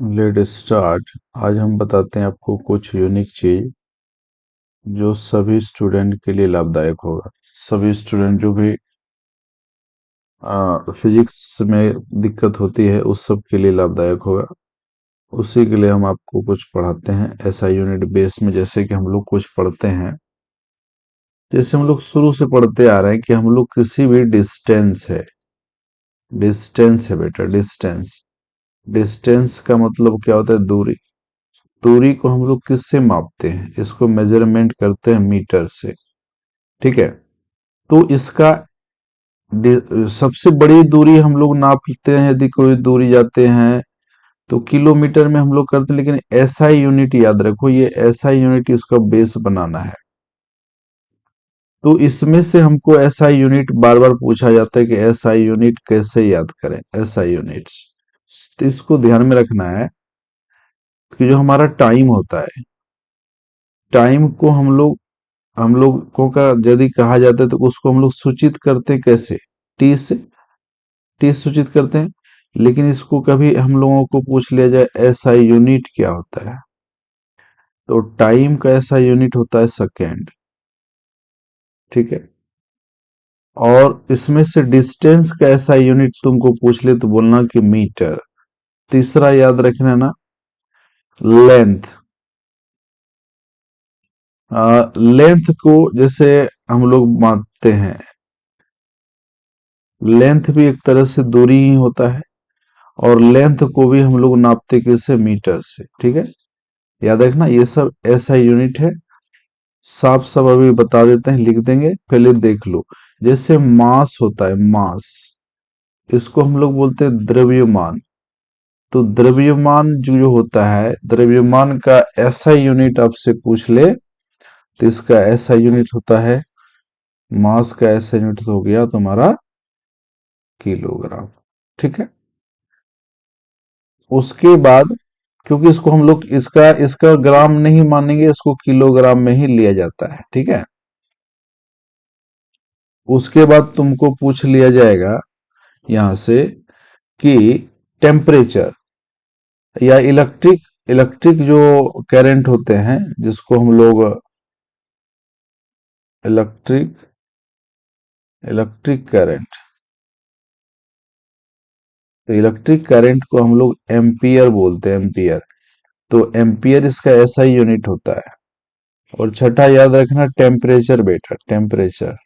Let start. आज हम बताते हैं आपको कुछ यूनिक चीज जो सभी स्टूडेंट के लिए लाभदायक होगा। सभी स्टूडेंट जो भी फिजिक्स में दिक्कत होती है उस सब के लिए लाभदायक होगा। उसी के लिए हम आपको कुछ पढ़ाते हैं ऐसा यूनिट बेस में। जैसे कि हम लोग कुछ पढ़ते हैं, जैसे हम लोग शुरू से पढ़ते आ रहे हैं कि हम लोग किसी भी डिस्टेंस है बेटा, डिस्टेंस। डिस्टेंस का मतलब क्या होता है? दूरी। दूरी को हम लोग किससे मापते हैं? इसको मेजरमेंट करते हैं मीटर से। ठीक है। तो इसका सबसे बड़ी दूरी हम लोग नापते हैं, यदि कोई दूरी जाते हैं तो किलोमीटर में हम लोग करते हैं। लेकिन एसआई यूनिट याद रखो, ये एसआई यूनिट इसका बेस बनाना है। तो इसमें से हमको एसआई यूनिट बार बार पूछा जाता है कि एसआई यूनिट कैसे याद करें, एसआई यूनिट्स। तो इसको ध्यान में रखना है कि जो हमारा टाइम होता है, टाइम को हम लोगों का यदि कहा जाता है तो उसको हम लोग सूचित करते हैं कैसे? टी से। टी सूचित करते हैं। लेकिन इसको कभी हम लोगों को पूछ लिया जाए एसआई यूनिट क्या होता है, तो टाइम का ऐसा यूनिट होता है सेकेंड। ठीक है। और इसमें से डिस्टेंस का ऐसा यूनिट तुमको पूछ ले तो बोलना कि मीटर। तीसरा याद रखना ना, लेंथ। लेंथ को जैसे हम लोग मापते हैं, लेंथ भी एक तरह से दूरी ही होता है। और लेंथ को भी हम लोग नापते किससे? मीटर से। ठीक है। याद रखना ये सब ऐसा यूनिट है। साफ साफ अभी बता देते हैं, लिख देंगे, पहले देख लो। जैसे मास होता है, मास, इसको हम लोग बोलते हैं द्रव्यमान। तो द्रव्यमान जो होता है, द्रव्यमान का ऐसा यूनिट आपसे पूछ ले तो इसका ऐसा यूनिट होता है, मास का ऐसा यूनिट हो गया तुम्हारा किलोग्राम। ठीक है। उसके बाद, क्योंकि इसको हम लोग इसका इसका ग्राम नहीं मानेंगे, इसको किलोग्राम में ही लिया जाता है। ठीक है। उसके बाद तुमको पूछ लिया जाएगा यहां से कि टेम्परेचर या इलेक्ट्रिक इलेक्ट्रिक जो करंट होते हैं, जिसको हम लोग इलेक्ट्रिक इलेक्ट्रिक करंट, तो इलेक्ट्रिक करंट को हम लोग एम्पियर बोलते हैं, एम्पियर। तो एम्पियर इसका ऐसा ही यूनिट होता है। और छठा याद रखना, टेम्परेचर बेटा, टेम्परेचर।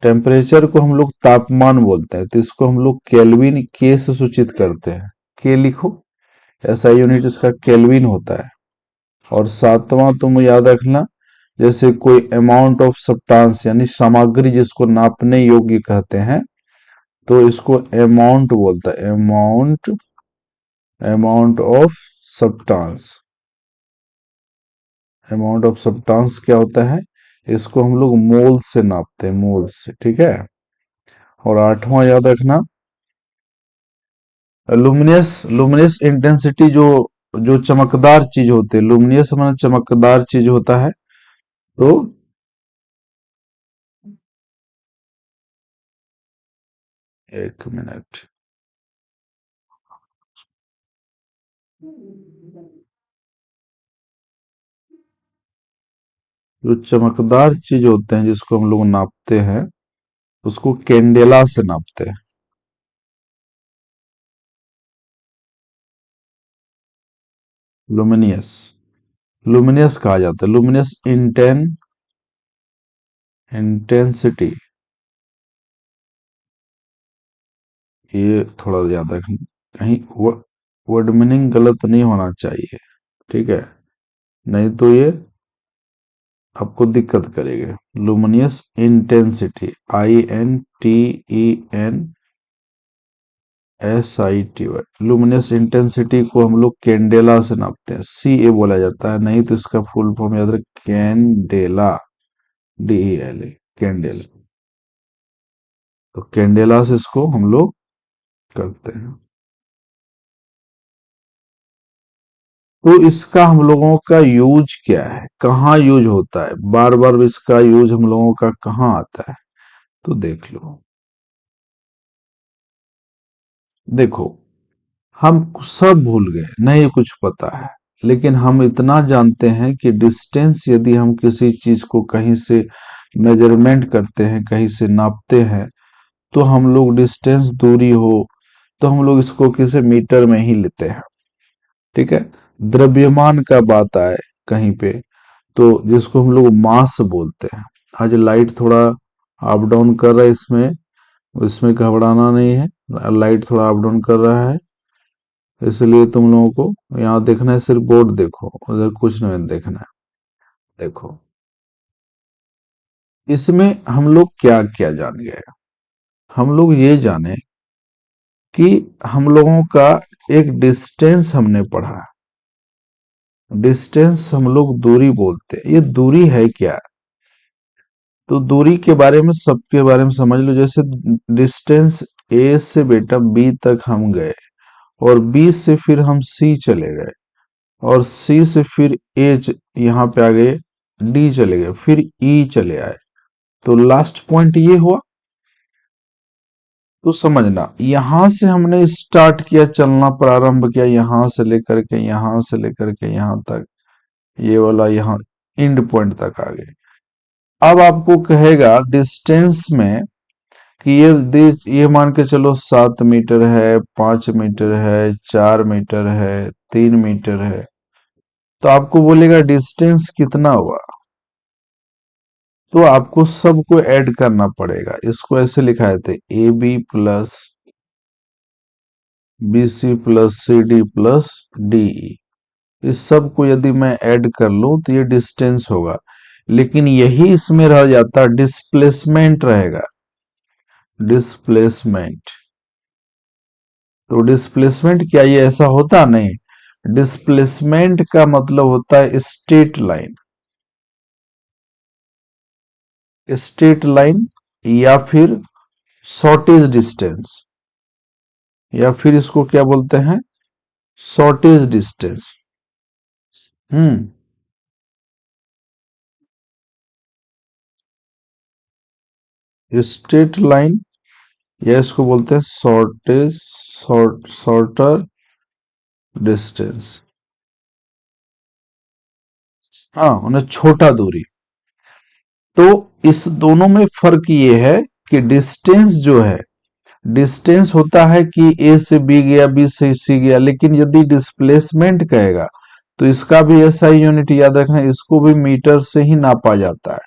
टेम्परेचर को हम लोग तापमान बोलते हैं, तो इसको हम लोग केल्विन, के से सूचित करते हैं। के लिखो, ऐसा यूनिट इसका केल्विन होता है। और सातवां तुम याद रखना, जैसे कोई अमाउंट ऑफ सब्सटेंस यानी सामग्री जिसको नापने योग्य कहते हैं, तो इसको अमाउंट बोलता है, amount, amount of substance. Amount of substance क्या होता है? इसको हम लोग मोल से नापते हैं, मोल से। ठीक है। और आठवां याद रखना, लुमिनियस, लुमिनियस इंटेंसिटी, जो जो चमकदार चीज होते हैं, लुमिनियस माने चमकदार चीज होता है। तो एक मिनट, जो चमकदार चीज होते हैं जिसको हम लोग नापते हैं, उसको कैंडेला से नापते हैं। लुमिनियस, लुमिनियस कहा जाता है, लुमिनियस इंटेंसिटी। ये थोड़ा याद रखना, कहीं वर्ड मीनिंग गलत नहीं होना चाहिए। ठीक है। नहीं तो ये आपको दिक्कत करेगा। Luminous intensity, INTENSITY, luminous intensity को हम लोग कैंडेला से नापते हैं, CA बोला जाता है। नहीं तो इसका फुल फॉर्म याद रख, कैंडेला, DELA, कैंडेला। तो कैंडेला से इसको हम लोग करते हैं। तो इसका हम लोगों का यूज क्या है, कहाँ यूज होता है, बार बार इसका यूज हम लोगों का कहाँ आता है? तो देख लो, देखो, हम सब भूल गए, नहीं कुछ पता है, लेकिन हम इतना जानते हैं कि डिस्टेंस यदि हम किसी चीज को कहीं से मेजरमेंट करते हैं, कहीं से नापते हैं, तो हम लोग डिस्टेंस दूरी हो तो हम लोग इसको किसी मीटर में ही लेते हैं। ठीक है। द्रव्यमान का बात आए कहीं पे, तो जिसको हम लोग मास बोलते हैं। आज लाइट थोड़ा अप डाउन कर रहा है, इसमें इसमें घबराना नहीं है, लाइट थोड़ा अप डाउन कर रहा है, इसलिए तुम लोगों को यहाँ देखना है, सिर्फ बोर्ड देखो, उधर कुछ नहीं देखना है। देखो, इसमें हम लोग क्या क्या जान गए। हम लोग ये जाने कि हम लोगों का एक डिस्टेंस हमने पढ़ा। डिस्टेंस हम लोग दूरी बोलते हैं। ये दूरी है क्या? तो दूरी के बारे में, सबके बारे में समझ लो। जैसे डिस्टेंस ए से बेटा बी तक हम गए, और बी से फिर हम सी चले गए, और सी से फिर यहाँ पे आ गए, डी चले गए, फिर ई चले आए, तो लास्ट पॉइंट ये हुआ। तो समझना, यहां से हमने स्टार्ट किया, चलना प्रारंभ किया, यहां से लेकर के यहां से लेकर के यहां तक, ये वाला यहाँ एंड पॉइंट तक आ गए। अब आपको कहेगा डिस्टेंस में कि ये मान के चलो 7 मीटर है, 5 मीटर है, 4 मीटर है, 3 मीटर है, तो आपको बोलेगा डिस्टेंस कितना हुआ। तो आपको सबको ऐड करना पड़ेगा। इसको ऐसे लिखा थे, A B plus B C plus C D plus D. इस सब को यदि मैं ऐड कर लूं तो ये डिस्टेंस होगा, लेकिन यही इसमें रह जाता, डिस्प्लेसमेंट रहेगा। डिस्प्लेसमेंट, तो डिस्प्लेसमेंट क्या ये ऐसा होता? नहीं। डिस्प्लेसमेंट का मतलब होता है स्ट्रेट लाइन। स्ट्रेट लाइन, या फिर शॉर्टेज डिस्टेंस, या फिर इसको क्या बोलते हैं? Shortest distance. Hmm straight line, या इसको बोलते हैं शॉर्टर डिस्टेंस। हाँ, उन्हें छोटा दूरी। तो इस दोनों में फर्क ये है कि डिस्टेंस जो है, डिस्टेंस होता है कि ए से बी गया, बी से सी गया, लेकिन यदि डिस्प्लेसमेंट कहेगा तो इसका भी ऐसा ही यूनिट याद रखना, इसको भी मीटर से ही नापा जाता है,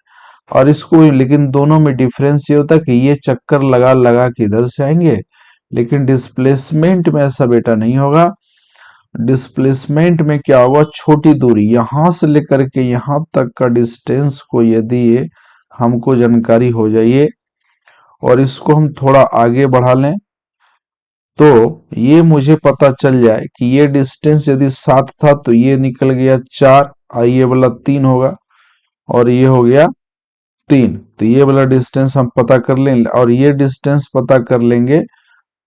और इसको भी। लेकिन दोनों में डिफरेंस ये होता है कि ये चक्कर लगा लगा के इधर से आएंगे, लेकिन डिस्प्लेसमेंट में ऐसा बेटा नहीं होगा। डिस्प्लेसमेंट में क्या होगा, छोटी दूरी यहां से लेकर के यहां तक का डिस्टेंस को यदि ये हमको जानकारी हो जाइए, और इसको हम थोड़ा आगे बढ़ा लें, तो ये मुझे पता चल जाए कि ये डिस्टेंस यदि 7 था तो ये निकल गया 4, और ये वाला 3 होगा, और ये हो गया 3। तो ये वाला डिस्टेंस हम पता कर लें, और ये डिस्टेंस पता कर लेंगे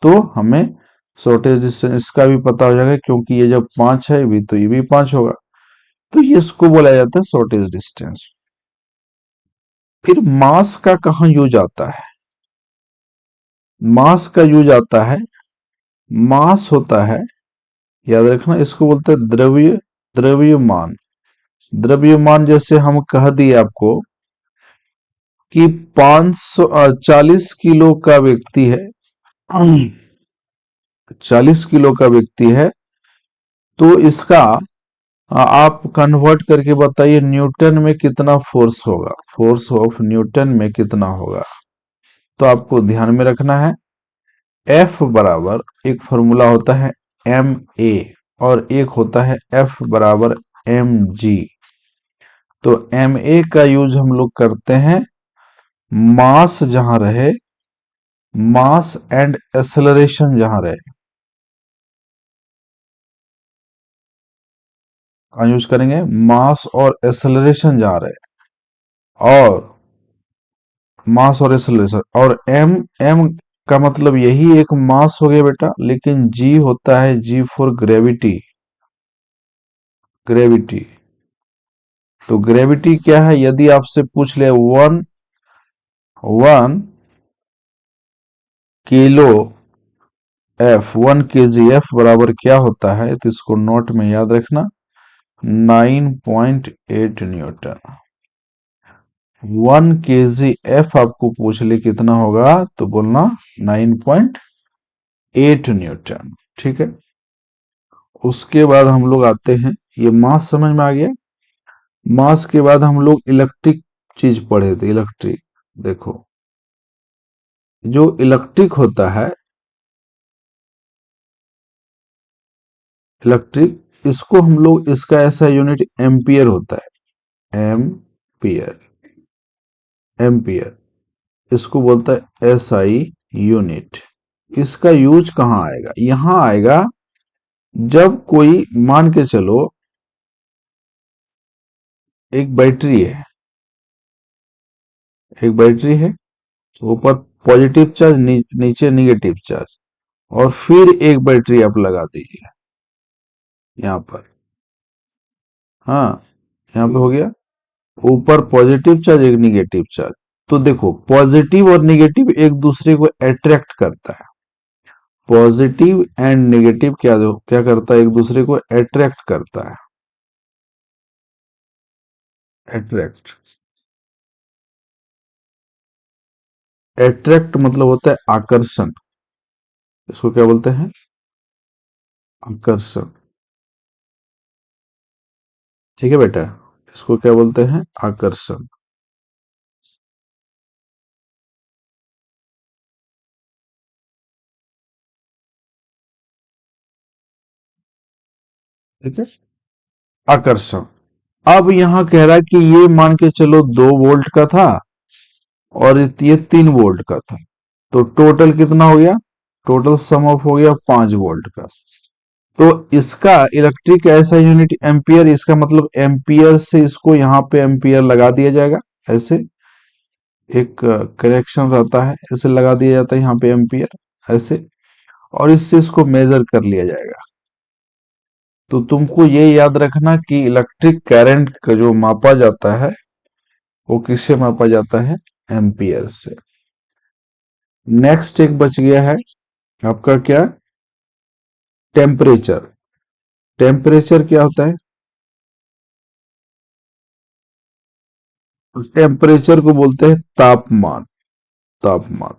तो हमें शॉर्टेज डिस्टेंस इसका भी पता हो जाएगा, क्योंकि ये जब 5 है भी तो ये भी 5 होगा। तो ये इसको बोला जाता है शॉर्टेज डिस्टेंस। फिर मास का कहाँ यूज आता है? मास का यूज आता है, मास होता है, याद रखना, इसको बोलते हैं द्रव्यमान। द्रव्यमान जैसे हम कह दिए आपको कि 540 किलो का व्यक्ति है, 40 किलो का व्यक्ति है, तो इसका आप कन्वर्ट करके बताइए न्यूटन में कितना फोर्स होगा, फोर्स ऑफ न्यूटन में कितना होगा। तो आपको ध्यान में रखना है, F बराबर, एक फॉर्मूला होता है ma, और एक होता है F बराबर mg। तो ma का यूज हम लोग करते हैं मास जहां रहे, मास एंड एक्सेलरेशन जहां रहे, का यूज करेंगे मास और एक्सेलरेशन जहां रहे, और मास और एक्सेलरेशन। और एम का मतलब यही एक मास हो गया बेटा, लेकिन जी होता है जी फॉर ग्रेविटी। ग्रेविटी, तो ग्रेविटी क्या है? यदि आपसे पूछ ले 1 किलो एफ 1 kg एफ बराबर क्या होता है, तो इसको नोट में याद रखना, 9.8 न्यूटन। 1 kg एफ आपको पूछ ले कितना होगा, तो बोलना 9.8 न्यूटन। ठीक है, उसके बाद हम लोग आते हैं, ये मास समझ में आ गया। मास के बाद हम लोग इलेक्ट्रिक चीज पढ़े थे, इलेक्ट्रिक। देखो, जो इलेक्ट्रिक होता है, इलेक्ट्रिक, इसको हम लोग, इसका ऐसा यूनिट एम्पियर होता है, एम्पियर। एम्पियर इसको बोलता है एसआई यूनिट। इसका यूज कहाँ आएगा, यहां आएगा जब कोई, मान के चलो एक बैटरी है, एक बैटरी है, ऊपर पॉजिटिव चार्ज, नीचे निगेटिव चार्ज, और फिर एक बैटरी आप लगा दीजिए यहां पर। हाँ, यहां पे हो गया, ऊपर पॉजिटिव चार्ज, एक निगेटिव चार्ज। तो देखो, पॉजिटिव और निगेटिव एक दूसरे को अट्रैक्ट करता है। पॉजिटिव एंड नेगेटिव क्या करता है, एक दूसरे को अट्रैक्ट करता है। अट्रैक्ट, अट्रैक्ट मतलब होता है आकर्षण। इसको क्या बोलते हैं, आकर्षण। ठीक है बेटा, इसको क्या बोलते हैं, आकर्षण। ठीक है, आकर्षण। अब यहां कह रहा है कि ये मान के चलो 2 वोल्ट का था, और ये 3 वोल्ट का था, तो टोटल कितना हो गया, टोटल सम ऑफ हो गया 5 वोल्ट का। तो इसका इलेक्ट्रिक ऐसा यूनिट एम्पियर, इसका मतलब एम्पियर से इसको यहाँ पे एम्पियर लगा दिया जाएगा, ऐसे एक कनेक्शन रहता है, ऐसे लगा दिया जाता है यहाँ पे एम्पियर, ऐसे, और इससे इसको मेजर कर लिया जाएगा। तो तुमको ये याद रखना कि इलेक्ट्रिक करंट का जो मापा जाता है, वो किससे मापा जाता है, एम्पियर से। नेक्स्ट एक बच गया है आपका, क्या, टेम्परेचर। टेम्परेचर क्या होता है, टेम्परेचर को बोलते हैं तापमान। तापमान,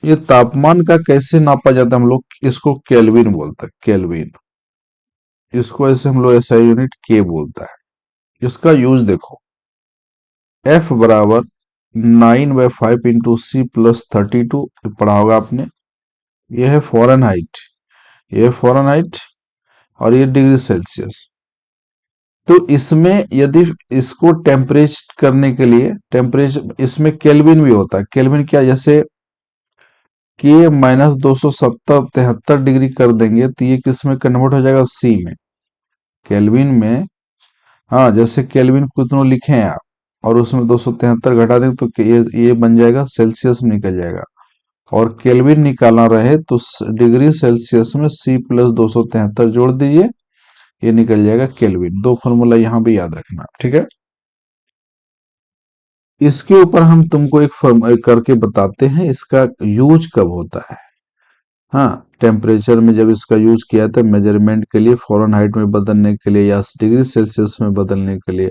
ये तापमान का कैसे नापा जाता है, हम लोग इसको केल्विन बोलते हैं, केल्विन। इसको ऐसे हम लोग ऐसा यूनिट के बोलता है। इसका यूज देखो, एफ बराबर 9/5 × C + 32, पढ़ा होगा आपने। यह है फॉरेन हाइट, ये है फॉरेन हाइट, और ये डिग्री सेल्सियस। तो इसमें यदि इसको टेम्परेचर करने के लिए, टेम्परेचर इसमें केल्विन भी होता है। केल्विन क्या, जैसे कि -270-73 डिग्री कर देंगे, तो ये किस में कन्वर्ट हो जाएगा, सी में, केल्विन में। हाँ, जैसे केल्विन कितनों लिखे हैं आप, और उसमें 273 घटा दें, तो ये बन जाएगा सेल्सियस में निकल जाएगा। और केल्विन निकालना रहे तो डिग्री सेल्सियस में C + 273 जोड़ दीजिए, ये निकल जाएगा केल्विन। दो फॉर्मूला यहाँ भी याद रखना, ठीक है। इसके ऊपर हम तुमको एक करके बताते हैं, इसका यूज कब होता है। हाँ, टेम्परेचर में जब इसका यूज किया था मेजरमेंट के लिए, फ़ारेनहाइट में बदलने के लिए, या डिग्री सेल्सियस में बदलने के लिए,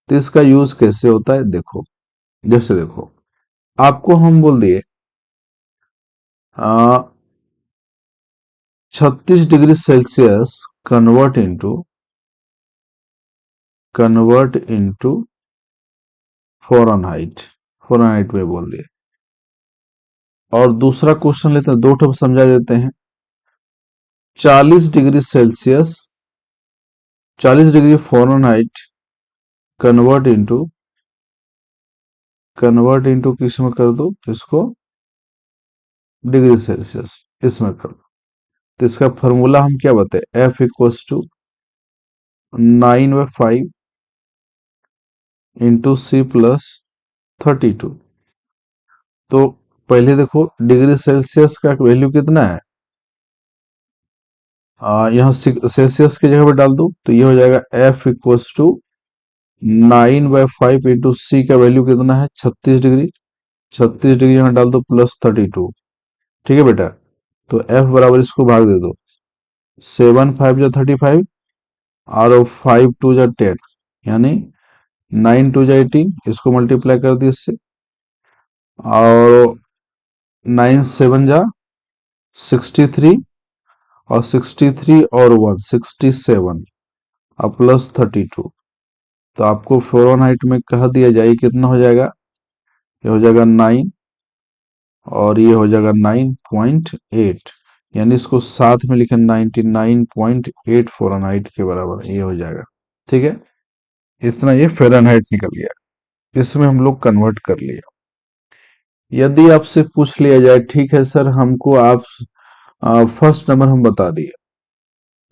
तो इसका यूज कैसे होता है, देखो। जैसे देखो, आपको हम बोल दिए 36 degree Celsius convert into Fahrenheit, Fahrenheit में बोल दिए। और दूसरा क्वेश्चन लेते हैं, दो ठो समझा देते हैं। 40 degree Celsius, 40 degree Fahrenheit convert into, किस में कर दो इसको, डिग्री सेल्सियस, इसमें कर दो। तो इसका फॉर्मूला हम क्या बताए, F = 9/5 × C + 32। तो पहले देखो, डिग्री सेल्सियस का वैल्यू कितना है, यहाँ सेल्सियस की जगह पे डाल दो, तो ये हो जाएगा F = 9/5 × C, का वैल्यू कितना है, 36 डिग्री। 36 डिग्री यहाँ डाल दो, +32। ठीक है बेटा, तो एफ बराबर इसको भाग दे दो, 7 5 जा 35 और 5 2 जा 10, यानी 9 2 जा 18, इसको मल्टीप्लाई कर दिए इससे, और 9 7 जा 63, और 63 और 1 67, और प्लस 32। तो आपको फ़ारेनहाइट में कह दिया जाए कितना हो जाएगा, ये हो जाएगा 9, और ये हो जाएगा 9.8, यानी इसको साथ में लिखें 99.8 फ़ारेनहाइट के बराबर ये हो जाएगा। ठीक है, इतना ये फ़ारेनहाइट निकल गया, इसमें हम लोग कन्वर्ट कर लिया। यदि आपसे पूछ लिया जाए ठीक है सर हमको आप फर्स्ट नंबर हम बता दिए,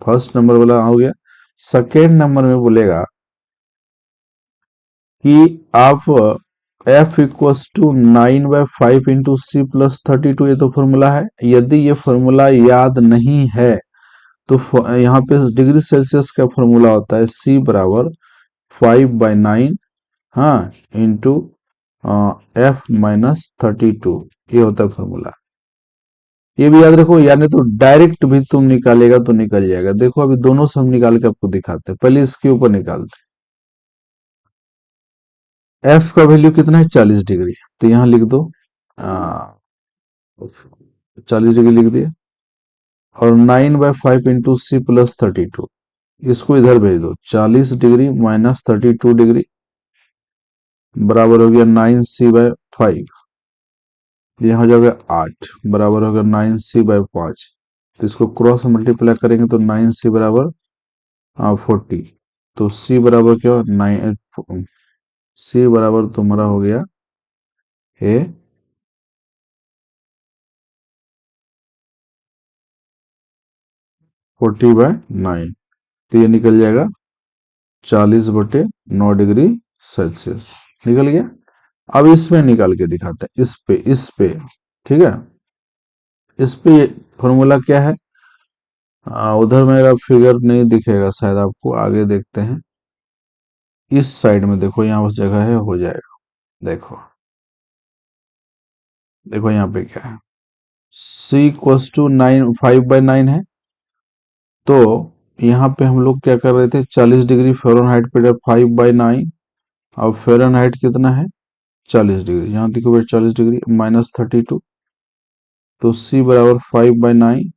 फर्स्ट नंबर वाला हो गया, सेकेंड नंबर में बोलेगा कि आप f equals to 9/5 into C plus 32, ये तो फॉर्मूला है। यदि ये फॉर्मूला याद नहीं है तो यहाँ पे डिग्री सेल्सियस का फॉर्मूला होता है c बराबर 5/9, हाँ, इंटू f-32, ये होता है फॉर्मूला। ये भी याद रखो, यानी तो डायरेक्ट भी तुम निकालेगा तो निकल जाएगा। देखो अभी दोनों से हम निकाल के आपको दिखाते हैं, पहले इसके ऊपर निकालते हैं। एफ का वैल्यू कितना है, 40 डिग्री, तो यहां लिख दो 40 डिग्री लिख दिए, और 9/5 इंटू सी प्लस 32, इसको इधर भेज दो, 40 डिग्री माइनस 32 डिग्री बराबर हो गया 9c/5, यह हो जाएगा 8 बराबर हो गया 9c/5। तो इसको क्रॉस मल्टीप्लाई करेंगे तो 9c बराबर 40, तो c बराबर क्या, 9, c बराबर तुम्हारा हो गया है 40/9, तो ये निकल जाएगा 40/9 डिग्री सेल्सियस निकल गया। अब इसमें निकाल के दिखाते हैं, इस पे ठीक है, इस पे फॉर्मूला क्या है, उधर मेरा फिगर नहीं दिखेगा शायद आपको, आगे देखते हैं, इस साइड में देखो, यहाँ उस जगह है, हो जाएगा। देखो देखो यहाँ पे क्या है, c इक्वस टू 5/9 है, तो यहाँ पे हम लोग क्या कर रहे थे, 40 डिग्री फ़ारेनहाइट पे 5/9, अब फ़ारेनहाइट कितना है 40 डिग्री, यहाँ देखो भाई 40 डिग्री माइनस 32, तो c बराबर 5/9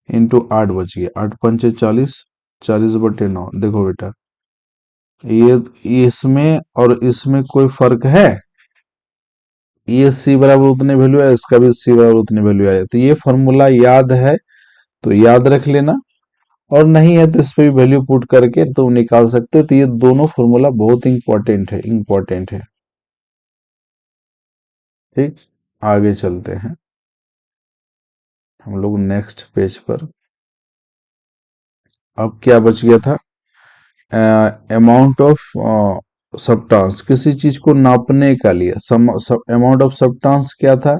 इंटू 8 बच गया, 8 पंचे 40, 40/9। देखो बेटा ये इसमें और इसमें कोई फर्क है, ये c बराबर उतने वैल्यू है, इसका भी c बराबर उतने वैल्यू आया, तो ये फॉर्मूला याद है तो याद रख लेना, और नहीं है तो इस पे भी वैल्यू पुट करके तुम निकाल सकते हो। तो ये दोनों फॉर्मूला बहुत इंपॉर्टेंट है। ठीक, आगे चलते हैं हम लोग नेक्स्ट पेज पर। अब क्या बच गया था, अमाउंट ऑफ सब्सटेंस, किसी चीज को नापने का लिए अमाउंट ऑफ सब्सटेंस क्या था,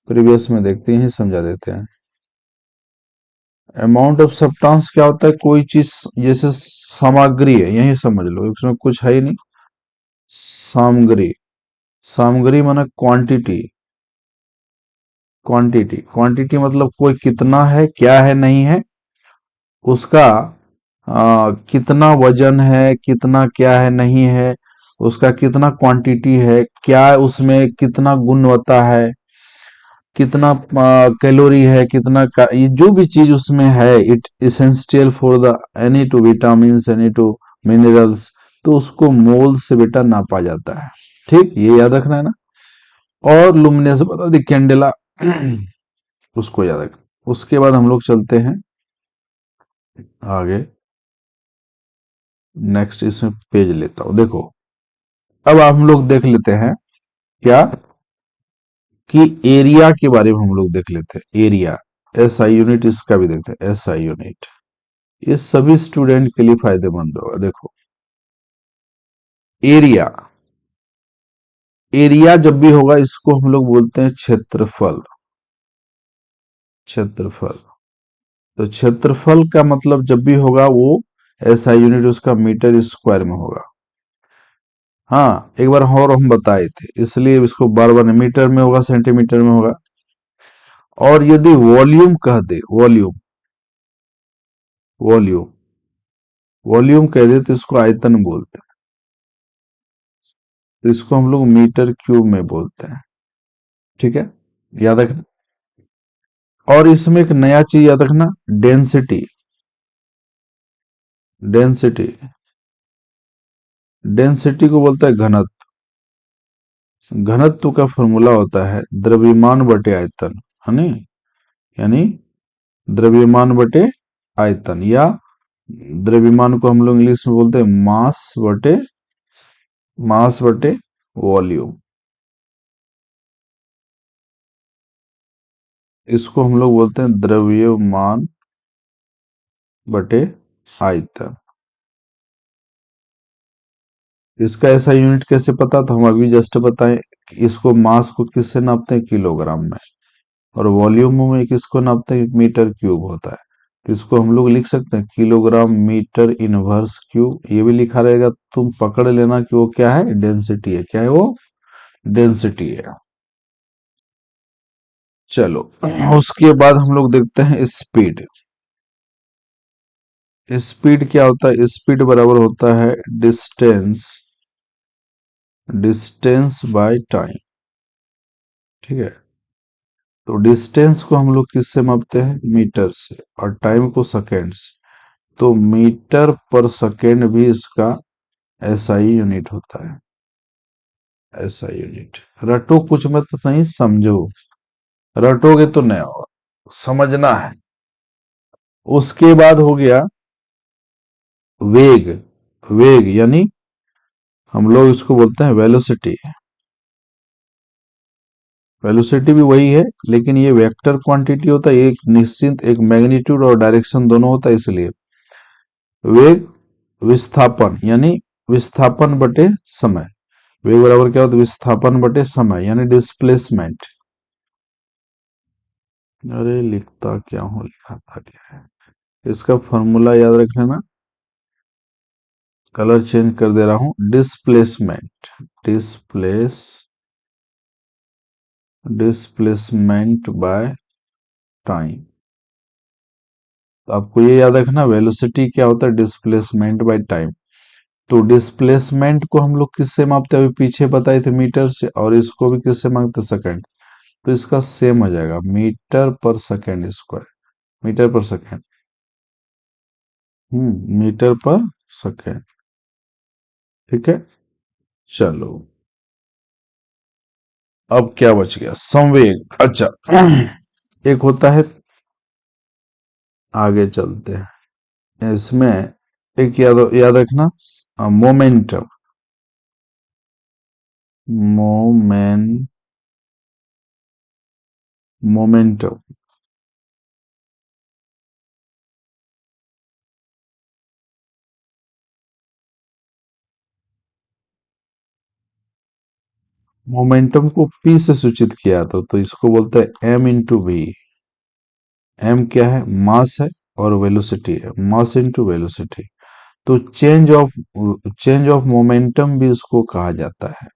प्रीवियस में देखते हैं, समझा देते हैं। अमाउंट ऑफ सब्सटेंस क्या होता है, कोई चीज जैसे सामग्री है, यही समझ लो, इसमें कुछ है ही नहीं, सामग्री, सामग्री माना क्वांटिटी, क्वांटिटी मतलब कोई कितना है, क्या है, नहीं है, उसका कितना वजन है, कितना क्या है, नहीं है, उसका कितना क्वांटिटी है, क्या उसमें कितना गुणवत्ता है, कितना कैलोरी है, कितना का, ये जो भी चीज उसमें है, it essential for the any two vitamin, any two minerals, तो उसको मोल से बेटा नापा जाता है। ठीक, ये याद रखना है ना। और लुमिनस बता दी कैंडेला उसको याद रख। उसके बाद हम लोग चलते हैं आगे, नेक्स्ट इसमें पेज लेता हूं, देखो अब हम लोग देख लेते हैं क्या, कि एरिया के बारे में हम लोग देख लेते हैं, एरिया, SI यूनिट, इसका भी देखते हैं SI यूनिट, ये सभी स्टूडेंट के लिए फायदेमंद होगा। देखो एरिया, एरिया जब भी होगा इसको हम लोग बोलते हैं क्षेत्रफल, क्षेत्रफल। तो क्षेत्रफल का मतलब जब भी होगा वो SI यूनिट उसका मीटर स्क्वायर में होगा। हाँ, एक बार और हम बताए थे, इसलिए इसको बार बार मीटर में होगा, सेंटीमीटर में होगा। और यदि वॉल्यूम कह दे, वॉल्यूम, वॉल्यूम, वॉल्यूम कह दे तो इसको आयतन बोलते हैं। तो इसको हम लोग मीटर क्यूब में बोलते हैं। ठीक है, याद रखना। और इसमें एक नया चीज याद रखना, डेंसिटी। डेंसिटी, डेंसिटी को बोलता है घनत्व। घनत्व का फॉर्मूला होता है द्रव्यमान बटे आयतन, है नी, यानी द्रव्यमान बटे आयतन, या द्रव्यमान को हम लोग इंग्लिश में बोलते हैं मास बटे वॉल्यूम। इसको हम लोग बोलते हैं द्रव्यमान बटे आयतन। इसका ऐसा यूनिट कैसे पता, तो हम अभी जस्ट बताएं कि इसको मास को किससे नापते हैं, किलोग्राम में, और वॉल्यूम में किसको नापते हैं, मीटर क्यूब होता है। तो इसको हम लोग लिख सकते हैं किलोग्राम मीटर इनवर्स क्यूब, ये भी लिखा रहेगा, तुम पकड़ लेना कि वो क्या है, डेंसिटी है। क्या है वो, डेंसिटी है। चलो, उसके बाद हम लोग देखते हैं स्पीड। स्पीड क्या होता है, स्पीड बराबर होता है डिस्टेंस, डिस्टेंस बाय टाइम। ठीक है, तो डिस्टेंस को हम लोग किससे मापते हैं, मीटर से, और टाइम को सेकेंड से। तो मीटर पर सेकेंड भी इसका एसआई यूनिट होता है। एसआई यूनिट रटो, कुछ मत तो सही समझो, रटोगे तो नया होगा, समझना है। उसके बाद हो गया वेग। वेग यानी हम लोग इसको बोलते हैं वेलोसिटी। वेलोसिटी भी वही है, लेकिन ये वेक्टर क्वांटिटी होता है, एक निश्चित, एक मैग्नीट्यूड और डायरेक्शन दोनों होता है, इसलिए वेग। विस्थापन यानी विस्थापन बटे समय। वेग बराबर क्या होता है, विस्थापन बटे समय, यानी डिस्प्लेसमेंट। अरे लिखता क्या हूं, लिखा था क्या है, इसका फॉर्मूला याद रख लेना। कलर चेंज कर दे रहा हूं, डिस्प्लेसमेंट, डिस्प्लेसमेंट बाय टाइम। तो आपको ये याद रखना, वेलोसिटी क्या होता है, डिस्प्लेसमेंट बाय टाइम। तो डिस्प्लेसमेंट को हम लोग किससे मापते हैं, अभी पीछे बताए थे मीटर से, और इसको भी किससे मापते हैं, सेकंड। तो इसका सेम हो जाएगा, मीटर पर सेकंड स्क्वायर, मीटर पर सेकंड। मीटर पर सेकंड। ठीक है, चलो, अब क्या बच गया, संवेग। अच्छा, एक होता है, आगे चलते हैं इसमें, एक याद याद रखना, मोमेंटम। मोमेन मोमेंटम, मोमेंटम को पी से सूचित किया तो इसको बोलते हैं एम इंटू वी। एम क्या है, मास है, और वेलोसिटी है, मास इंटू वेलोसिटी। तो चेंज ऑफ मोमेंटम भी इसको कहा जाता है।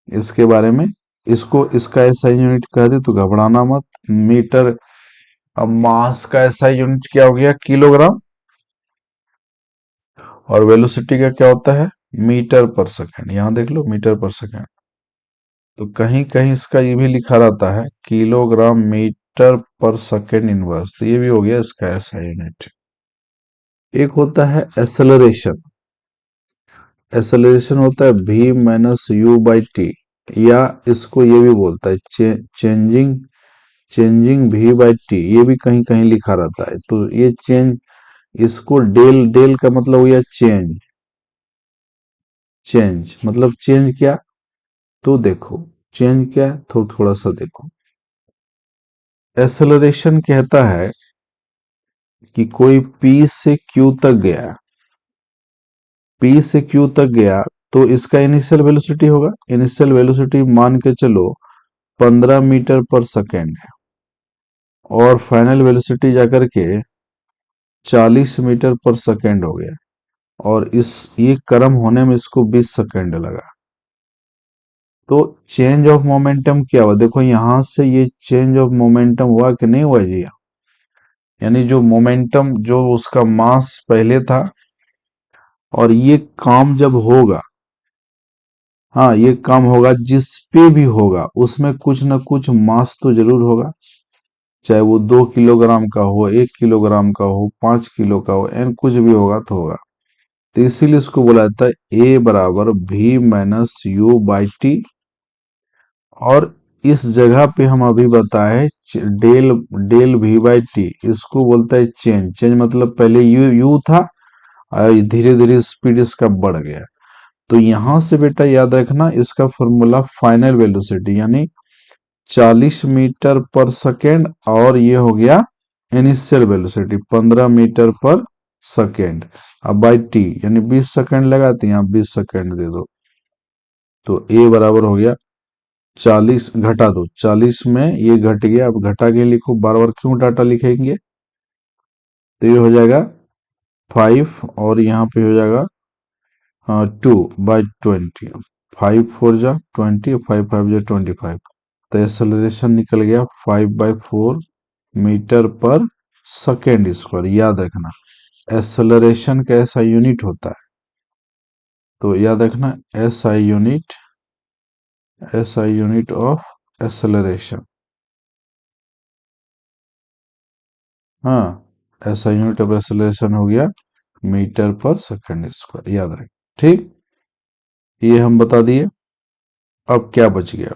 इसके बारे में, इसको, इसका ऐसा यूनिट कह दे तो घबराना मत, मीटर। अब मास का ऐसा यूनिट क्या हो गया, किलोग्राम, और वेलोसिटी का क्या होता है, मीटर पर सेकंड। यहां देख लो, मीटर पर सेकंड। तो कहीं कहीं इसका ये भी लिखा रहता है किलोग्राम मीटर पर सेकंड इनवर्स, तो ये भी हो गया इसका ऐसा यूनिट। एक होता है एसेलरेशन। एसेलरेशन होता है v minus you by T, या इसको ये भी बोलता है changing changing v by T, ये भी कहीं कहीं लिखा रहता है। तो ये चेंज, इसको डेल, डेल का मतलब हो गया चेंज। चेंज मतलब चेंज क्या, तो देखो चेंज क्या है, थोड़ा सा देखो। एसेलरेशन कहता है कि कोई P से Q तक गया, P से Q तक गया, तो इसका इनिशियल वेलोसिटी होगा, इनिशियल वेलोसिटी मान के चलो 15 मीटर पर सेकेंड है, और फाइनल वेलोसिटी जाकर के 40 मीटर पर सेकेंड हो गया, और इस ये क्रम होने में इसको 20 सेकेंड लगा। तो चेंज ऑफ मोमेंटम क्या हुआ, देखो यहां से ये चेंज ऑफ मोमेंटम हुआ कि नहीं हुआ जी। यानी जो मोमेंटम जो उसका मास पहले था और ये काम जब होगा, हाँ ये काम होगा जिस पे भी होगा उसमें कुछ ना कुछ मास तो जरूर होगा, चाहे वो 2 किलोग्राम का हो, 1 किलोग्राम का हो, 5 किलो का हो, एन कुछ भी होगा तो होगा। तो इसीलिए इसको बोला जाता है ए बराबर भी माइनस यू बाई टी। और इस जगह पे हम अभी बताए del del V by T, इसको बोलता है चेंज। चेंज मतलब पहले यू यू था और धीरे धीरे स्पीड इसका बढ़ गया। तो यहां से बेटा याद रखना इसका फॉर्मूला फाइनल वेलोसिटी यानी 40 मीटर पर सेकेंड, और ये हो गया initial velocity 15 metre per second. अब बाई टी यानी 20 सेकेंड लगाते हैं, आप 20 सेकेंड दे दो। तो ए बराबर हो गया 40, घटा दो 40 में ये घट गया, अब घटा के लिखो, बार बार क्यों डाटा लिखेंगे। तो ये हो जाएगा 5 और यहाँ पे हो जाएगा 2/20। 5 4 जा 20, 5 5 जा 25। तो एक्सेलरेशन निकल गया 5/4 मीटर पर सेकेंड स्क्वायर। याद रखना एक्सेलरेशन का ऐसा यूनिट होता है, तो याद रखना S I unit of acceleration. हाँ, ऐसा यूनिट ऑफ एक्सेलरेशन हो गया मीटर पर सेकंड स्क्वायर, याद रखें। ठीक, ये हम बता दिए। अब क्या बच गया,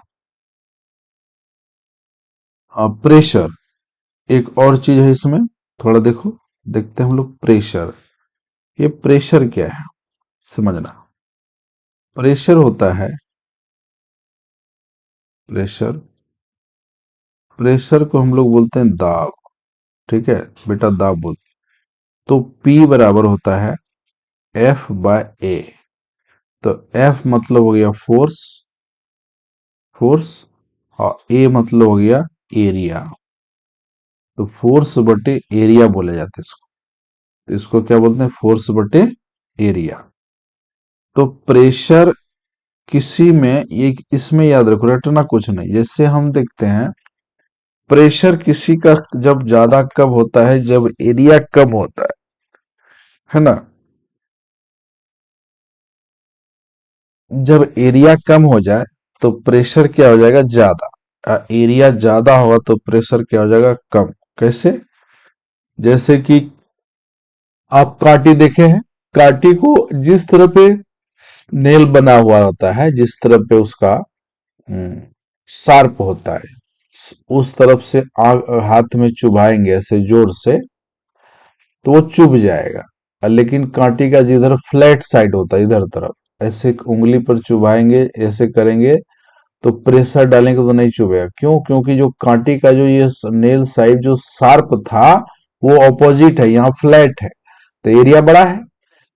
प्रेशर। एक और चीज है इसमें, थोड़ा देखो, देखते हैं हम लोग प्रेशर। ये प्रेशर क्या है समझना। प्रेशर होता है, प्रेशर, प्रेशर को हम लोग बोलते हैं दाब। ठीक है बेटा, दाब बोलते हैं। तो P बराबर होता है F/A। तो F मतलब हो गया फोर्स, फोर्स, और ए मतलब हो गया एरिया। तो फोर्स बटे एरिया बोले जाते हैं इसको। तो इसको क्या बोलते हैं, फोर्स बटे एरिया। तो प्रेशर किसी में, ये इसमें याद रखो, रटना कुछ नहीं। जैसे हम देखते हैं प्रेशर किसी का जब ज्यादा कब होता है, जब एरिया कम होता है ना। जब एरिया कम हो जाए तो प्रेशर क्या हो जाएगा, ज्यादा। एरिया ज्यादा होगा तो प्रेशर क्या हो जाएगा, कम। कैसे, जैसे कि आप कांटी देखे हैं, कांटी को जिस तरह पे नेल बना हुआ होता है, जिस तरह पे उसका शार्प होता है, उस तरफ से आग हाथ में चुभाएंगे ऐसे जोर से तो वो चुभ जाएगा। लेकिन कांटी का जिधर फ्लैट साइड होता है, इधर तरफ ऐसे उंगली पर चुभाएंगे, ऐसे करेंगे तो प्रेशर डालेंगे तो नहीं चुभेगा। क्यों, क्योंकि जो कांटी का जो ये नेल साइड जो शार्प था वो ऑपोजिट है, यहाँ फ्लैट है। तो एरिया बड़ा है,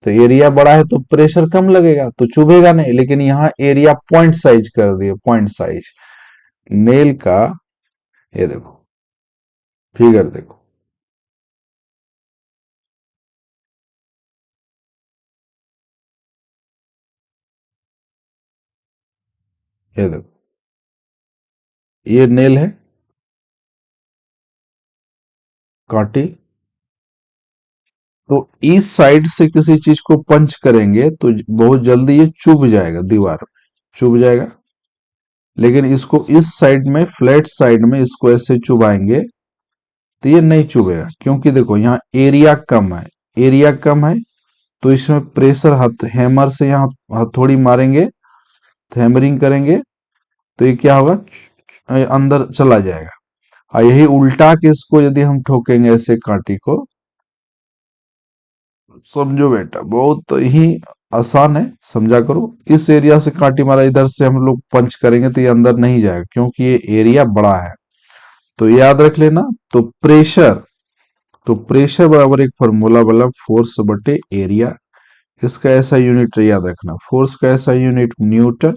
तो एरिया बड़ा है तो प्रेशर कम लगेगा तो चुभेगा नहीं। लेकिन यहाँ एरिया पॉइंट साइज कर दिए, पॉइंट साइज नेल का। ये देखो फिगर देखो, ये देखो, ये नेल है, कांटे। तो इस साइड से किसी चीज को पंच करेंगे तो बहुत जल्दी ये चुभ जाएगा, दीवार में चुभ जाएगा। लेकिन इसको इस साइड में, फ्लैट साइड में इसको ऐसे चुभाएंगे तो ये नहीं चुभेगा, क्योंकि देखो यहाँ एरिया कम है। एरिया कम है तो इसमें प्रेशर हाथ हैमर से यहाँ हथौड़ी मारेंगे, हैमरिंग करेंगे तो ये क्या होगा, अंदर चला जाएगा। और यही उल्टा के इसको यदि हम ठोकेंगे ऐसे कांटी को, समझो बेटा बहुत ही आसान है, समझा करो। इस एरिया से कांटी मारा, इधर से हम लोग पंच करेंगे तो ये अंदर नहीं जाएगा क्योंकि ये एरिया बड़ा है। तो याद रख लेना। तो प्रेशर, तो प्रेशर बराबर एक फॉर्मूला वाला फोर्स बटे एरिया। इसका ऐसा यूनिट याद रखना, फोर्स का ऐसा यूनिट न्यूटन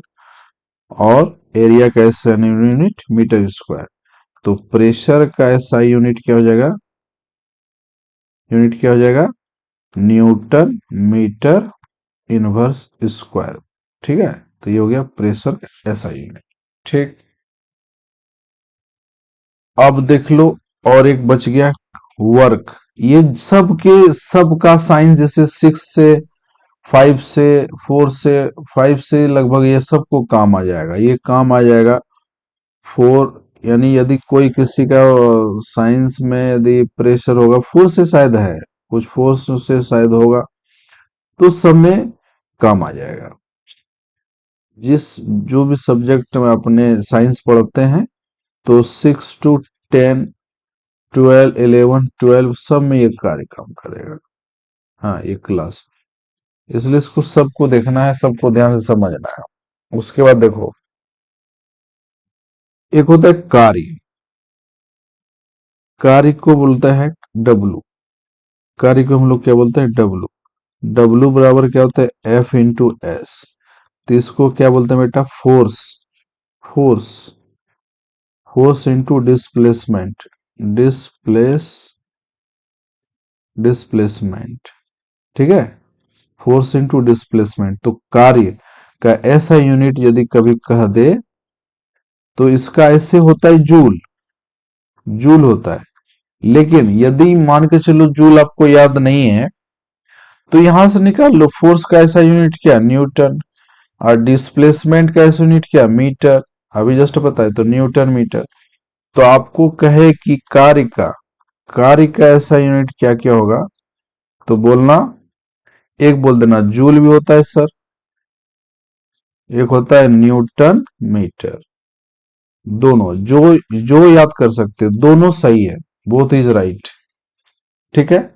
और एरिया का ऐसा यूनिट मीटर स्क्वायर। तो प्रेशर का ऐसा यूनिट क्या हो जाएगा, यूनिट क्या हो जाएगा, न्यूटन मीटर इनवर्स स्क्वायर। ठीक है, तो ये हो गया प्रेशर एसआई यूनिट। ठीक, अब देख लो, और एक बच गया वर्क। ये सब के सब का साइन जैसे 6 से 5 से 4 से 5 से लगभग ये सबको काम आ जाएगा, ये काम आ जाएगा 4। यानी यदि कोई किसी का साइंस में यदि प्रेशर होगा 4 से, शायद है कुछ 4 से शायद होगा, तो सब में काम आ जाएगा। जिस जो भी सब्जेक्ट में अपने साइंस पढ़ते हैं, तो 6 to 10, 12, 11, 12 सब में ये कार्य काम करेगा। हाँ, ये क्लास, इसलिए इसको सबको देखना है, सबको ध्यान से समझना है। उसके बाद देखो, एक होता है कार्य। कार्य को बोलता है डब्लू। कार्य को हम लोग क्या बोलते हैं? डब्लू। डब्लू बराबर क्या होता है? F into S. तो इसको क्या बोलते हैं बेटा? Force. Force, force into displacement. Displace displacement, ठीक है, फोर्स इंटू डिस्प्लेसमेंट। तो कार्य का ऐसा यूनिट यदि कभी कह दे, तो इसका ऐसे होता है जूल। जूल होता है। लेकिन यदि मान के चलो जूल आपको याद नहीं है, तो यहां से निकाल लो, फोर्स का ऐसा यूनिट क्या? न्यूटन। और डिस्प्लेसमेंट का ऐसा यूनिट क्या? मीटर। अभी जस्ट पता है, तो न्यूटन मीटर। तो आपको कहे कि कार्य का ऐसा यूनिट क्या क्या होगा, तो बोलना, एक बोल देना जूल भी होता है सर, एक होता है न्यूटन मीटर। दोनों जो जो याद कर सकते हो, दोनों सही है, बोथ इज राइट। ठीक है।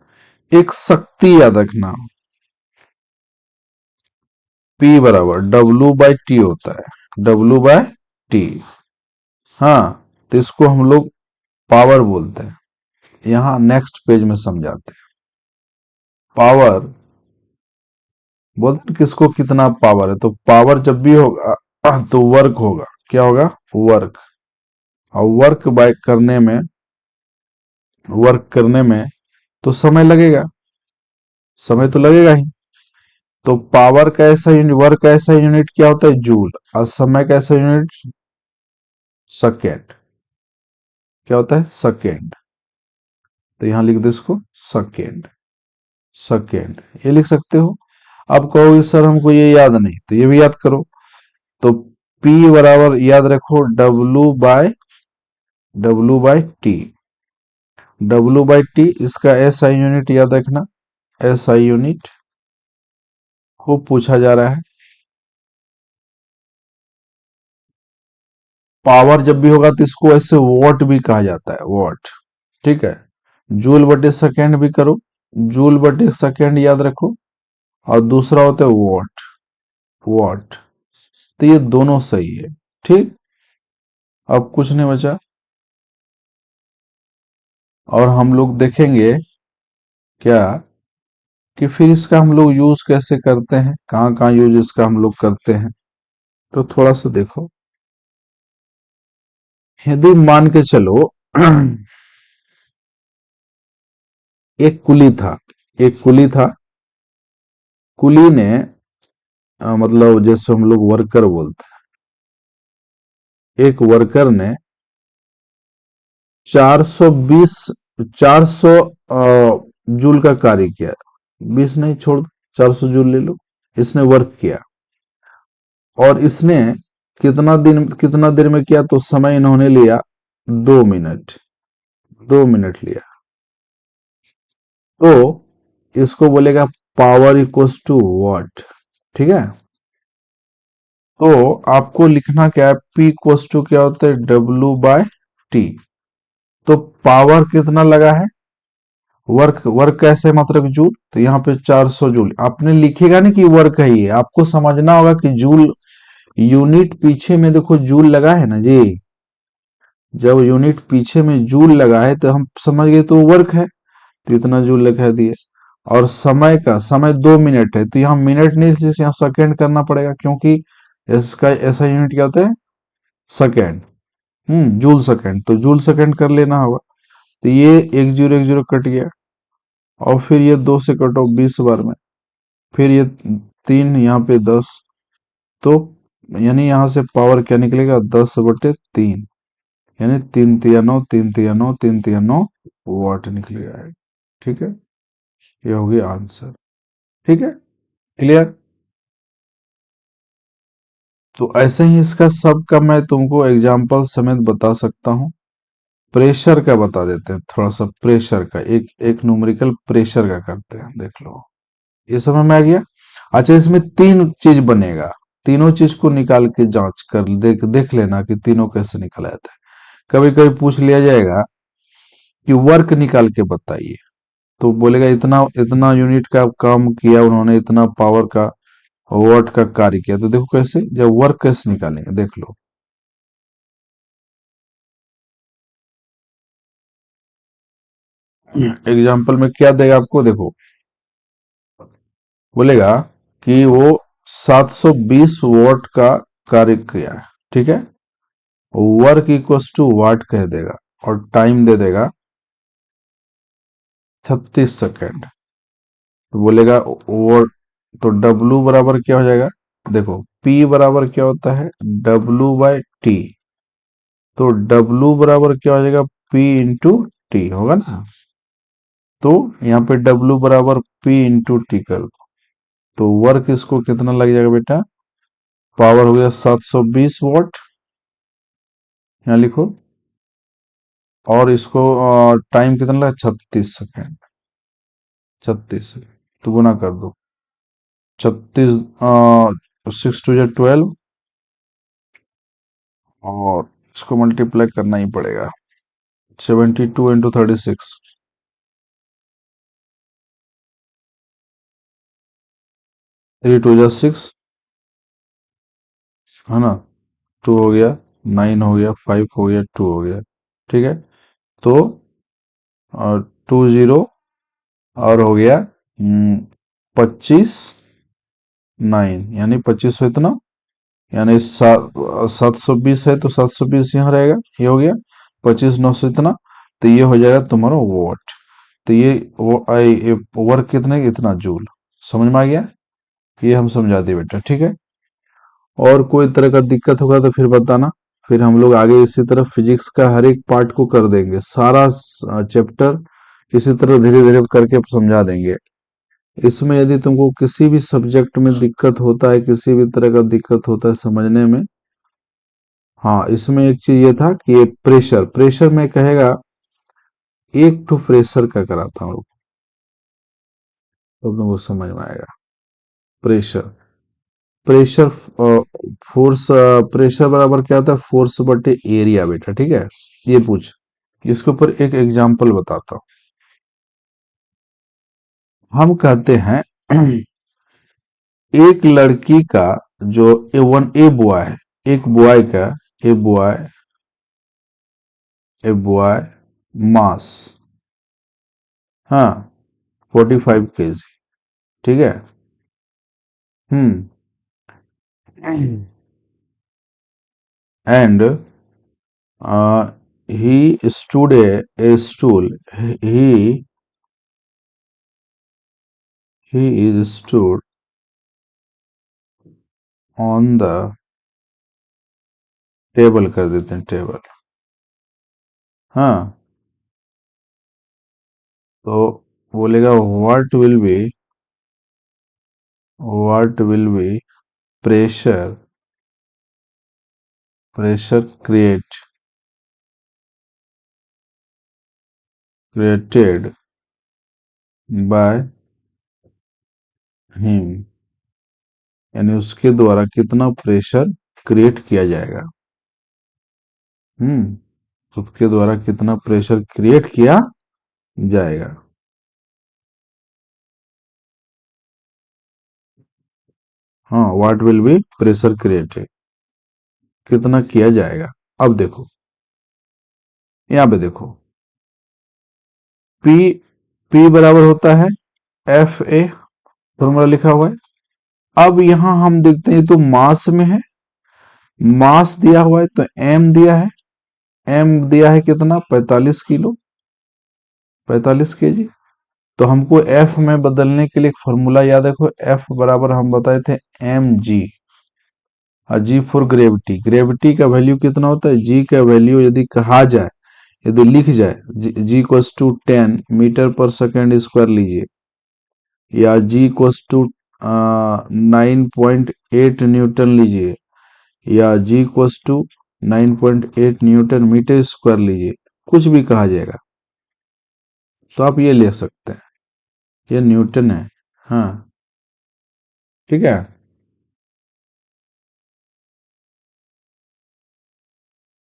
एक शक्ति याद रखना, P बराबर W/T होता है, W/T। हाँ, तो इसको हम लोग पावर बोलते हैं। यहां नेक्स्ट पेज में समझाते हैं। पावर बोलते हैं किसको कितना पावर है, तो पावर जब भी होगा तो वर्क होगा। क्या होगा? वर्क। और वर्क करने में तो समय लगेगा, समय तो लगेगा ही। तो पावर का ऐसा यूनिट, वर्क का ऐसा यूनिट क्या होता है? जूल। और समय का ऐसा यूनिट सेकेंड। क्या होता है? सेकेंड। तो यहां लिख दो इसको सेकेंड। सेकेंड ये लिख सकते हो। अब कहोगे सर हमको ये याद नहीं, तो ये भी याद करो। तो P बराबर याद रखो W/T। W/T, इसका SI यूनिट याद रखना। SI यूनिट खूब पूछा जा रहा है। पावर जब भी होगा तो इसको ऐसे वॉट भी कहा जाता है, वॉट। ठीक है। जूल बटे सेकेंड भी करो, जूल बटे सेकेंड याद रखो। और दूसरा होता है वॉट। वॉट। तो ये दोनों सही है। ठीक, अब कुछ नहीं बचा। और हम लोग देखेंगे क्या, कि फिर इसका हम लोग यूज कैसे करते हैं, कहाँ कहाँ यूज इसका हम लोग करते हैं। तो थोड़ा सा देखो, यदि मान के चलो एक कुली था, एक कुली था। कुली ने मतलब जैसे हम लोग वर्कर बोलते हैं, एक वर्कर ने 420 400 जूल का कार्य किया। 20 नहीं, छोड़, 400 जूल ले लो। इसने वर्क किया, और इसने कितना देर में किया, तो समय इन्होंने लिया 2 मिनट। 2 मिनट लिया। तो इसको बोलेगा पावर इक्वल्स टू वॉट। ठीक है। तो आपको लिखना क्या है? P इक्वल्स टू क्या होता है? W/T। तो पावर कितना लगा है? वर्क, वर्क कैसे मतलब जूल, तो यहाँ पे 400 जूल आपने लिखेगा नहीं कि वर्क है, ये आपको समझना होगा कि जूल यूनिट पीछे में देखो जूल लगा है ना जी। जब यूनिट पीछे में जूल लगा है तो हम समझ गए तो वर्क है, तो इतना जूल लगा दिए। और समय 2 मिनट है, तो यहाँ मिनट नहीं, इसलिए यहाँ सेकेंड करना पड़ेगा, क्योंकि इसका ऐसा यूनिट क्या होता है? सेकेंड। जूल सेकेंड, तो जूल सेकेंड कर लेना होगा। तो ये एक जीरो कट गया। और फिर ये 2 से कटो 20 बार में। फिर ये 3, यहाँ पे 10। तो यानी यहाँ से पावर क्या निकलेगा, 10/3, यानी 3 तिया 9, 3 तिया 9, 3 तिया 9 वाट निकलेगा। ठीक है, ये हो गया आंसर। ठीक है, क्लियर। तो ऐसे ही इसका सब का मैं तुमको एग्जाम्पल समेत बता सकता हूँ। प्रेशर का बता देते हैं, थोड़ा सा प्रेशर का, एक एक न्यूमेरिकल प्रेशर का करते हैं, देख लो। ये समझ में आ गया। अच्छा, इसमें तीन चीज बनेगा, तीनों चीज को निकाल के जांच कर देख देख लेना कि तीनों कैसे निकल आते हैं। कभी कभी पूछ लिया जाएगा कि वर्क निकाल के बताइए, तो बोलेगा इतना इतना यूनिट का काम किया उन्होंने, इतना पावर का वॉट का कार्य किया। तो देखो कैसे, जब वर्क कैसे निकालेंगे देख लो। एग्जाम्पल में क्या देगा आपको, देखो बोलेगा कि वो 720 वॉट का कार्य किया है, ठीक है। वर्क इक्वल्स टू वाट कह देगा और टाइम दे देगा 36 सेकेंड। तो बोलेगा वो, तो W बराबर क्या हो जाएगा, देखो P बराबर क्या होता है, W/T। तो W बराबर क्या हो जाएगा, P/T होगा ना। तो यहाँ पे W बराबर P/T कर दो, तो वर्क इसको कितना लग जाएगा बेटा, पावर हो गया 720 वॉट, यहाँ लिखो। और इसको टाइम कितना लगा, 36 सेकेंड। 36 सेकेंड तो गुना कर दो, 6 2 12, और इसको मल्टीप्लाई करना ही पड़ेगा, 72 × 36, 3 2 6, है ना, 2 हो गया, 9 हो गया, 5 हो गया, 2 हो गया। ठीक है, तो 20 और हो गया 25 9, यानी 25 इतना, यानी 720 है तो 720 यहाँ रहेगा, ये हो गया 25 9 इतना, तो ये हो जाएगा तुम्हारा वॉट। तो ये वर्क कितने, इतना जूल। समझ में आ गया, ये हम समझा दिए बेटा। ठीक है, और कोई तरह का दिक्कत होगा तो फिर बताना, फिर हम लोग आगे इसी तरह फिजिक्स का हर एक पार्ट को कर देंगे, सारा चैप्टर इसी तरह धीरे धीरे करके समझा देंगे। इसमें यदि तुमको किसी भी सब्जेक्ट में दिक्कत होता है, किसी भी तरह का दिक्कत होता है समझने में, हाँ इसमें एक चीज ये था कि ये प्रेशर प्रेशर में कहेगा, एक तो प्रेशर का कराता हूँ, तो तुमको समझ में आएगा। प्रेशर प्रेशर फोर्स, प्रेशर बराबर क्या होता है, फोर्स बटे एरिया बेटा। ठीक है, ये पूछ, इसके ऊपर एक एग्जांपल बताता हूँ। हम कहते हैं एक लड़की का जो ए बॉय है, एक बॉय का, ए बॉय मास, हाँ 45 kg, ठीक है। Hmm and he stood a stool, he is stood on the table, कर देते हैं टेबल, हाँ। तो बोलेगा what will be pressure pressure created by him, यानी उसके द्वारा कितना प्रेशर क्रिएट किया जाएगा। उसके द्वारा कितना प्रेशर क्रिएट किया जाएगा। हाँ, what will be pressure created, कितना किया जाएगा। अब देखो, यहाँ पे देखो, P P बराबर होता है FA, फॉर्मूला लिखा हुआ है। अब यहां हम देखते हैं तो मास में है, मास दिया हुआ है तो M दिया है, M दिया है कितना, 45 किलो, 45 kg। तो हमको F में बदलने के लिए एक फॉर्मूला याद रखो, F बराबर हम बताए थे mg, G for gravity, gravity का वैल्यू कितना होता है, जी का वैल्यू यदि कहा जाए, यदि लिख जाए, g equals to 10 metre per second square लीजिए, या जी इक्वल्स टू 9.8 न्यूटन लीजिए, या g equals to 9.8 newton metre square लीजिए, कुछ भी कहा जाएगा तो आप ये ले सकते हैं, ये न्यूटन है। हाँ, ठीक है।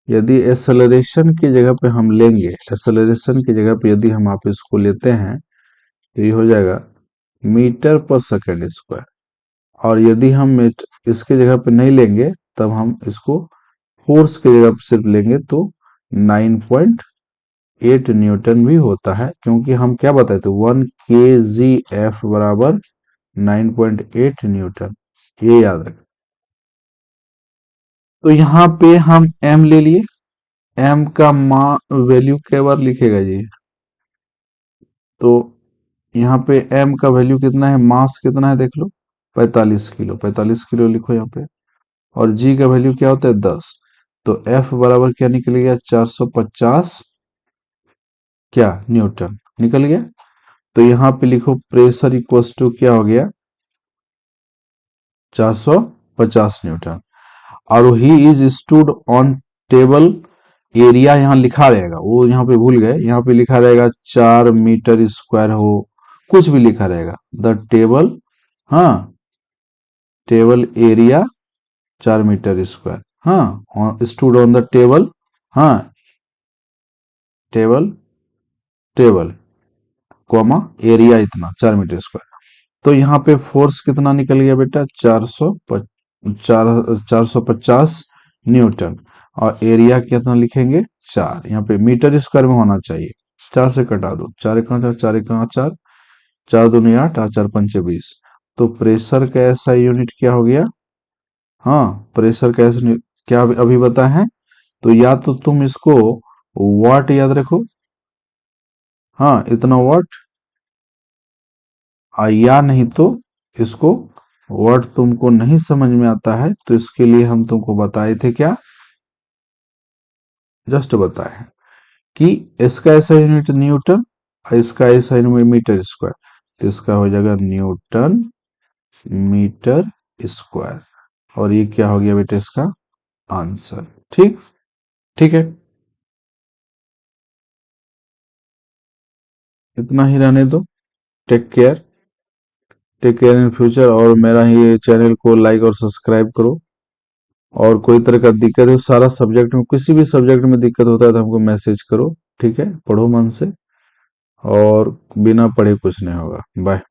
यदि एक्सेलरेशन की जगह पे हम लेंगे, एक्सेलरेशन की जगह पे यदि हम आप इसको लेते हैं तो ये हो जाएगा मीटर पर सेकेंड स्क्वायर। और यदि हम इसके जगह पे नहीं लेंगे, तब हम इसको फोर्स की जगह पे सिर्फ लेंगे तो 9.8 न्यूटन भी होता है, क्योंकि हम क्या बताए थे, 1 kgf बराबर 9.8 न्यूटन, ये याद रखें। तो यहाँ पे हम m ले लिए, m का वैल्यू कई बार लिखेगा जी, तो यहाँ पे m का वैल्यू कितना है, मास कितना है देख लो, 45 किलो, 45 किलो लिखो यहाँ पे। और g का वैल्यू क्या होता है, 10। तो F बराबर क्या निकल गया, 450 क्या न्यूटन निकल गया। तो यहाँ पे लिखो प्रेशर इक्वल्स टू क्या हो गया, 450 न्यूटन। और he is stood on table, area यहाँ लिखा रहेगा, वो यहाँ पे भूल गए, यहाँ पे लिखा रहेगा 4 मीटर स्क्वायर हो, कुछ भी लिखा रहेगा, द टेबल, हाँ, टेबल एरिया 4 मीटर स्क्वायर, हाँ, स्टूड ऑन द टेबल, हाँ, टेबल, टेबल कॉमा एरिया इतना 4 मीटर स्क्वायर। तो यहाँ पे फोर्स कितना निकल गया बेटा, 450 न्यूटन। और एरिया कितना लिखेंगे, 4, यहाँ पे मीटर स्क्वायर में होना चाहिए, 4 से कटा दो, 4 एक 4, 4 एक 4, 4 दूनी 8, 8 4 पंचे 20। तो प्रेशर का ऐसा यूनिट क्या हो गया, हाँ, प्रेशर का ऐसा क्या अभी बताए हैं, तो या तो तुम इसको वाट याद रखो, हाँ, इतना वाट, या नहीं तो इसको, वर्ड तुमको नहीं समझ में आता है तो इसके लिए हम तुमको बताए थे क्या, जस्ट बताए कि इसका ऐसा यूनिट न्यूटन और इसका ऐसा यूनिट मीटर स्क्वायर, तो इसका हो जाएगा न्यूटन मीटर स्क्वायर। और ये क्या हो गया बेटा, इसका आंसर। ठीक, ठीक है, इतना ही रहने दो। Take care, take care in future. और मेरा ये चैनल को लाइक और सब्सक्राइब करो। और कोई तरह का दिक्कत है सारा सब्जेक्ट में, किसी भी सब्जेक्ट में दिक्कत होता है तो हमको मैसेज करो, ठीक है, पढ़ो मन से, और बिना पढ़े कुछ नहीं होगा। बाय।